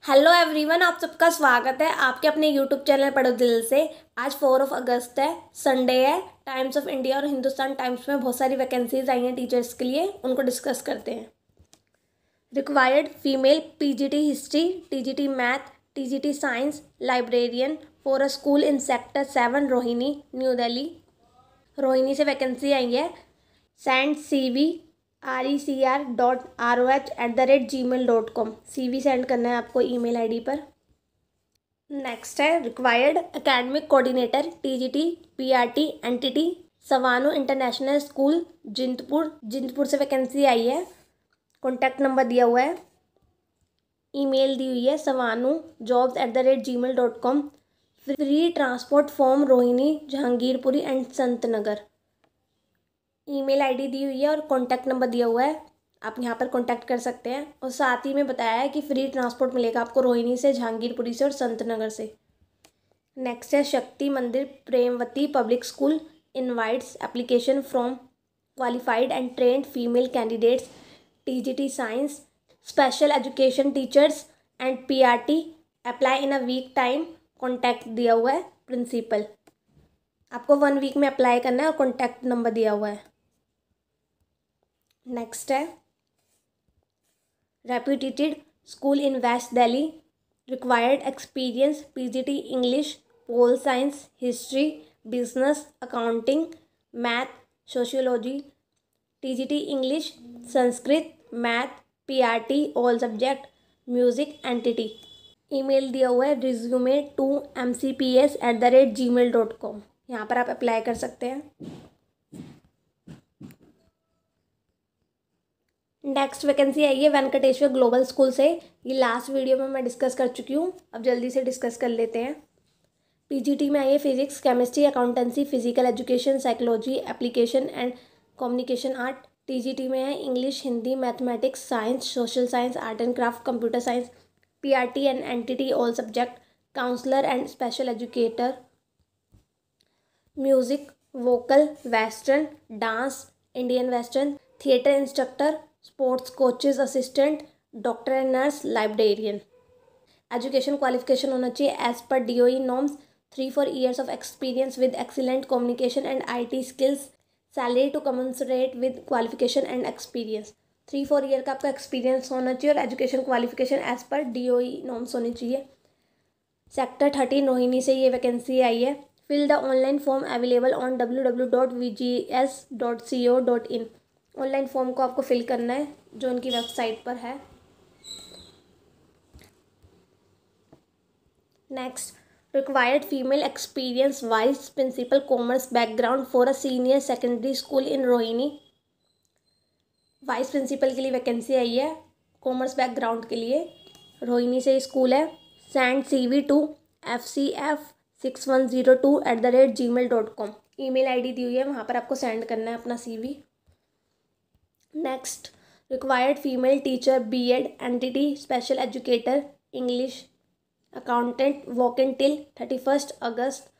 Hello everyone, आप सबका स्वागत है आपके अपने यूट्यूब चैनल पढ़ो दिल से। आज 4 अगस्त है, संडे है। टाइम्स ऑफ इंडिया और हिंदुस्तान टाइम्स में बहुत सारी वैकेंसीज आई हैं टीचर्स के लिए, उनको डिस्कस करते हैं। Required female PGT history, TGT math, TGT science librarian for a school in sector 7 Rohini, new Delhi. Rohini से वैकेंसी आई है। Send CV RECR.ROH@gmail.com। CV send करना है आपको ईमेल आईडी पर। नेक्स्ट है required academic coordinator TGT PRT NTT सवानो इंटरनेशनल स्कूल जिंतपुर से वैकेंसी आई है। कॉन्टैक्ट नंबर दिया हुआ है, ईमेल दी हुई है savanujobs@gmail.com। Free transport from Rohini, Jahangirpuri and Sant Nagar. Email ID दी हुई है और कॉन्टैक्ट नंबर दिया हुआ है, आप यहाँ पर कॉन्टैक्ट कर सकते हैं। और साथ ही में बताया है कि फ्री ट्रांसपोर्ट मिलेगा आपको रोहिणी से, जहांगीरपुरी से और संत नगर से। नेक्स्ट है Shakti Mandir Premvati public school invites application from qualified and trained female candidates TGT science special education teachers and PRT apply in a week time. Contact दिया हुआ है प्रिंसिपल। आपको 1 वीक में अप्लाई करना है और कॉन्टैक्ट नंबर दिया हुआ है। नेक्स्ट है reputed school in waste Delhi, required experience PGT English, pol science, history, business, accounting, math, sociology, TGT English, Sanskrit, math, PRT all subject, music entity. Email दिया हुआ है resume2mcps@gmail.com। यहाँ पर आप अप्लाई कर सकते हैं। नेक्स्ट वैकेंसी आई है वेंकटेश्वर ग्लोबल स्कूल से। ये लास्ट वीडियो में मैं डिस्कस कर चुकी हूँ, अब जल्दी से डिस्कस कर लेते हैं। PGT में आई है physics, chemistry, accountancy, physical education, psychology, application and communication art. TGT में है English, Hindi, mathematics, science, social science, art and craft, computer science, PRT and entity all subject, counsellor and special educator, music, vocal, western, dance, Indian western, theatre instructor, sports coaches assistant, doctor and nurse, librarian. Education qualification होना चाहिए as per DOE norms 3-4 years of experience with excellent communication and IT skills, salary to commensurate with qualification and experience. 3-4 year का आपका experience होना चाहिए और education qualification as per DOE norms होनी चाहिए। Sector 13 Rohini से ये वैकेंसी आई है। Fill the online form available on www.vgs.co.in। Online form को आपको फिल करना है जो उनकी वेबसाइट पर है। Next required female experience vice principal commerce background for a senior secondary school in Rohini. Vice principal के लिए वैकेंसी आई है, कॉमर्स बैकग्राउंड के लिए। रोहिणी से स्कूल है। Send CV to FCF6102@gmail.com। Email ID दी हुई है, वहाँ पर आपको सेंड करना है अपना CV। Next required female teacher BEd NTT special educator English, accountant, walk in till 31 अगस्त।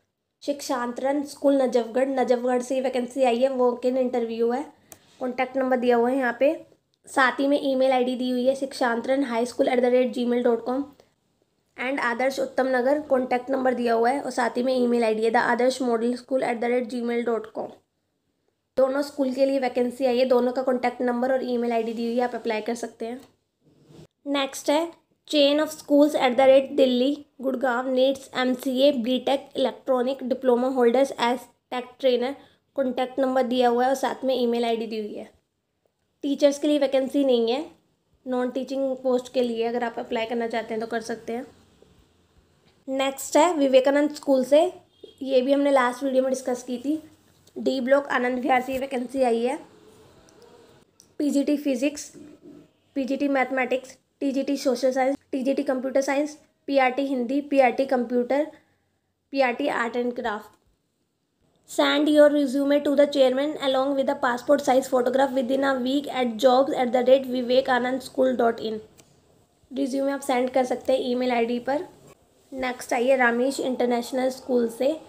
शिक्षांतरण स्कूल नजफगढ़ से वैकेंसी आई है, वॉक इन इंटरव्यू है। कॉन्टैक्ट नंबर दिया हुआ है यहाँ पे, साथ ही में ईमेल आईडी दी हुई है शिक्षांतरण highschool@gmail.com एंड आदर्श उत्तम नगर। कॉन्टैक्ट नंबर दिया हुआ है और साथ ही में ईमेल आईडी है theadarshmodelSchool@gmail.com। दोनों स्कूल के लिए वैकेंसी आई है, दोनों का कॉन्टैक्ट नंबर और ईमेल आईडी दी हुई है, आप अप्लाई कर सकते हैं। नेक्स्ट है chain of schools Delhi Gurgaon needs MCA BTech electronic diploma holders as tech trainer. Contact number दिया हुआ है और साथ में ईमेल आईडी दी हुई है। टीचर्स के लिए वैकेंसी नहीं है, नॉन टीचिंग पोस्ट के लिए अगर आप अप्लाई करना चाहते हैं तो कर सकते हैं। नेक्स्ट है विवेकानंद स्कूल से, ये भी हमने लास्ट वीडियो में डिस्कस की थी। D ब्लॉक आनंद विहार से वैकेंसी आई है। PGT physics, PGT mathematics, TGT social science, TGT computer science, PRT Hindi, PRT computer, PRT art and craft. Send your resume to the chairman along with the passport size photograph with in a week at jobs@vivekanandschool.in। Resume आप send कर सकते हैं email ID पर। Next आइए Ramesh international school से,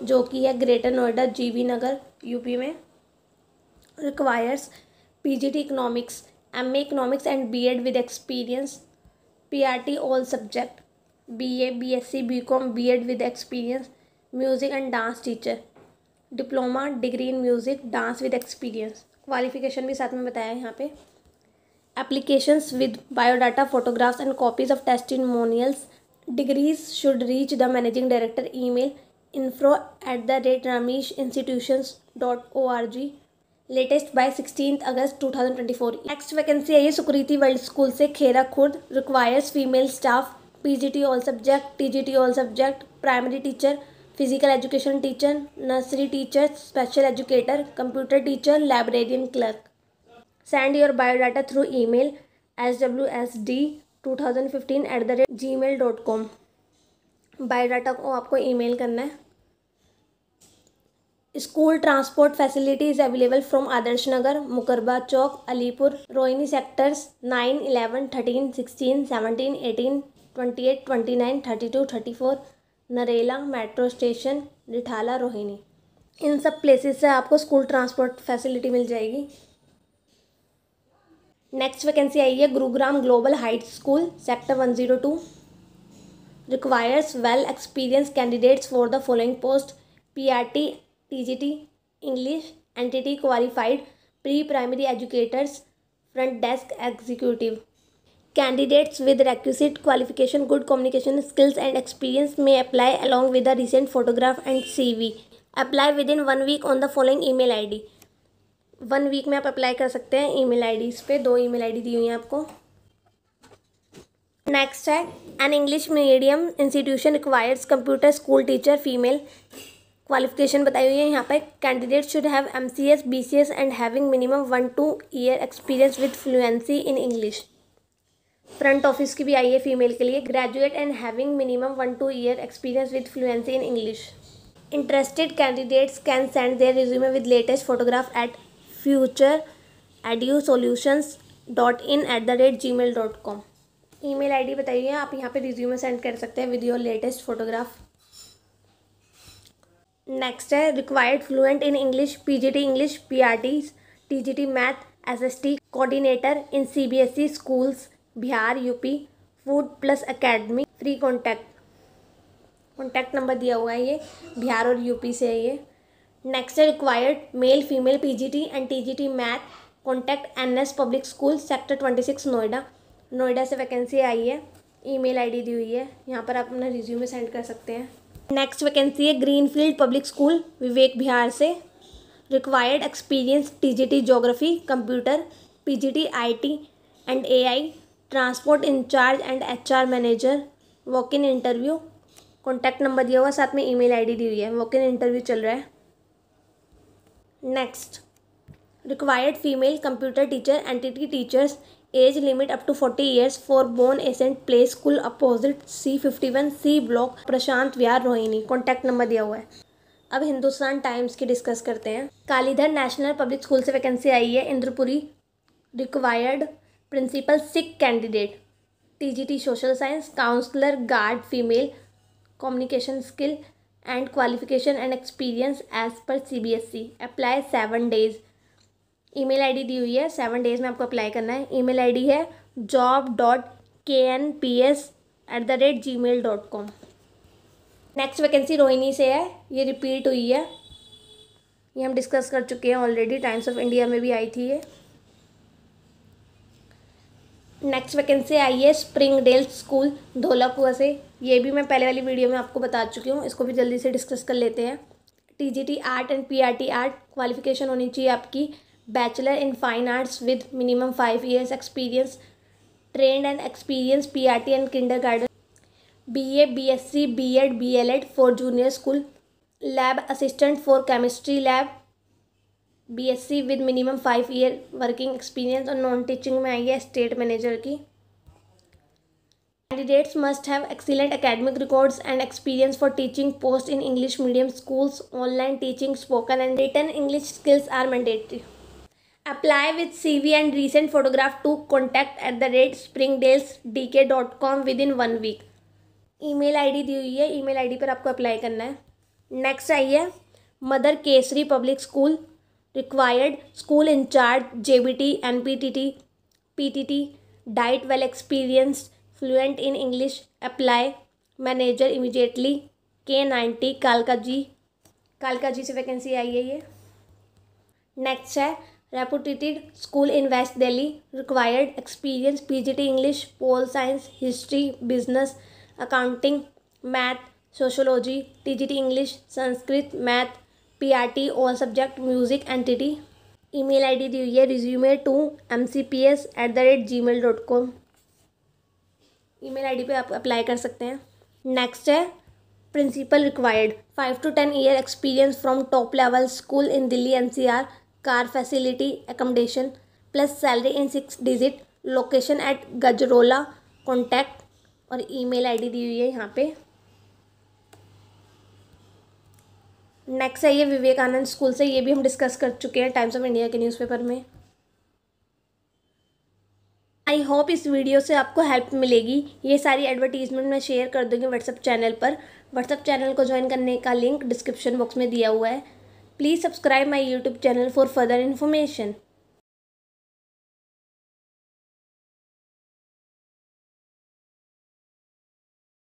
जो कि है ग्रेटर नोएडा GB नगर UP में। Requires PGT economics, MA economics and BEd with experience, PRT all subject, BA, BSc, BCom, B.Ed with experience, music and dance teacher, diploma degree in music dance with experience, qualification भी साथ में बताया है यहाँ पे। Applications with biodata, photographs and copies of testimonials, degrees should reach the managing director, email info@rameshinstitutions.org, latest by 16 अगस्त 2024। Next vacancy है ये सुकृति वर्ल्ड स्कूल से, Khera Khurd, requires female staff, PGT all subject, TGT all subject, primary teacher, physical education teacher, nursery teacher, special educator, computer teacher, librarian clerk. Send your biodata through email swsd2015@gmail.com। Biodata को आपको email करना है। School transport facility is available from Adarsh Nagar, Mukarba Chowk, Alipur, Rohini sectors 9, 11, 13, 16, 17, 18, 28, 29, 32, 34, Narela metro station, Rithala, Rohini. इन सब places से आपको school transport facility मिल जाएगी। Next vacancy आई है Gurugram global Heights school, sector 102, requires well experience candidates for the following post, PRT, TGT, English, entity qualified, pre-primary educators, front desk executive. Candidates with requisite qualification, good communication skills and experience may apply along with a recent photograph and CV. Apply within 1 week on the following email ID. 1 week में आप apply कर सकते हैं email IDs पे, 2 email ID दी हुई हैं आपको। नेक्स्ट है an English medium institution requires computer school teacher female, qualification बताई हुई है यहाँ पे। Candidate should have MCS, BCS and having minimum 1-2 year experience with fluency in English. Front office की भी आई है फीमेल के लिए, graduate and having minimum 1-2 year experience with fluency in English. Interested candidates can send their resume with latest photograph at futureedusolutions.in@gmail.com। Email ID बताइए, आप यहाँ पे रिज्यूमे सेंड कर सकते हैं with your latest photograph. Next है required fluent in English, PGT English, PRT, TGT math, SST coordinator in CBSE schools Bihar UP, food plus academy, free contact number दिया हुआ है, ये बिहार और UP से है ये। नेक्स्ट है required male female PGT and TGT math, contact NS public school, sector 26 Noida से वैकेंसी आई है। ईमेल आईडी दी हुई है, यहाँ पर आप अपना रिज्यूमे सेंड कर सकते हैं। नेक्स्ट वैकेंसी है ग्रीनफील्ड पब्लिक स्कूल विवेक बिहार से, required experience TGT geography, computer, PGT IT and AI, transport in charge and HR manager, walk in interview. Contact number दिया हुआ, साथ में ईमेल आईडी दी हुई है, वॉक इन इंटरव्यू चल रहा है। Next required female computer teacher, NTT teachers, age limit up to 40 years for Born Ascent Play School opposite C51C block, Prashant Vihar, Rohini. Contact number दिया हुआ है। अब हिंदुस्तान टाइम्स की डिस्कस करते हैं। कालीधर नेशनल पब्लिक स्कूल से वैकेंसी आई है Indrapuri, required principal Sikh candidate, TGT social science, counsellor guard female, communication skill and qualification and experience as per CBSE, apply 7 days. Email ID दी हुई है, 7 डेज में आपको अप्लाई करना है। ईमेल आईडी है job.knps@gmail.com। नेक्स्ट वैकेंसी रोहिणी से है, ये रिपीट हुई है, ये हम डिस्कस कर चुके हैं ऑलरेडी, टाइम्स ऑफ इंडिया में भी आई थी ये। नेक्स्ट वैकेंसी आई है स्प्रिंगडेल स्कूल धौलाकुआ से, ये भी मैं पहले वाली वीडियो में आपको बता चुकी हूँ, इसको भी जल्दी से डिस्कस कर लेते हैं। TGT art and PRT art, qualification होनी चाहिए आपकी bachelor in fine arts with minimum 5 years experience, trend and experience PRT and kindergarten, BA, BSc, B.Ed, BLEd for junior school, lab assistant for chemistry lab, BSc with minimum 5 year working experience, और non teaching में आई है state manager की। Candidates must have excellent academic records and experience for teaching post in English medium schools, online teaching, spoken and written English skills are mandatory. Apply with CV and recent photograph to contact@springdalesdk.com within 1 week. Email ID दी हुई है, email ID पर आपको apply करना है। Next आई है Mother Kesari Public School, required school in charge JBT, NPTT, PTT, DIET well experienced fluent in English, apply manager immediately, K90 कालका जी से वैकेंसी आई है ये। नेक्स्ट है reputated school in waste Delhi, required experience PGT English, pol science, history, business, accounting, math, sociology, TGT English, Sanskrit, math, PRT all subject, music, entity. Email ID दी हुई है resume2mcps@gmail.com। Email ID पे आप अप्लाई कर सकते हैं। नेक्स्ट है principal required 5 to 10 year experience from top level school in Delhi NCR, car facility accommodation plus salary in 6 digit, location at Gajraula, contact और ईमेल आईडी दी हुई है यहाँ पे। नेक्स्ट है ये विवेकानंद स्कूल से, ये भी हम डिस्कस कर चुके हैं टाइम्स ऑफ इंडिया के न्यूज़पेपर में। आई होप इस वीडियो से आपको हेल्प मिलेगी। ये सारी एडवर्टीजमेंट मैं शेयर कर दूँगी व्हाट्सएप चैनल पर। व्हाट्सएप चैनल को ज्वाइन करने का लिंक डिस्क्रिप्शन बॉक्स में दिया हुआ है। Please subscribe my YouTube channel for further information.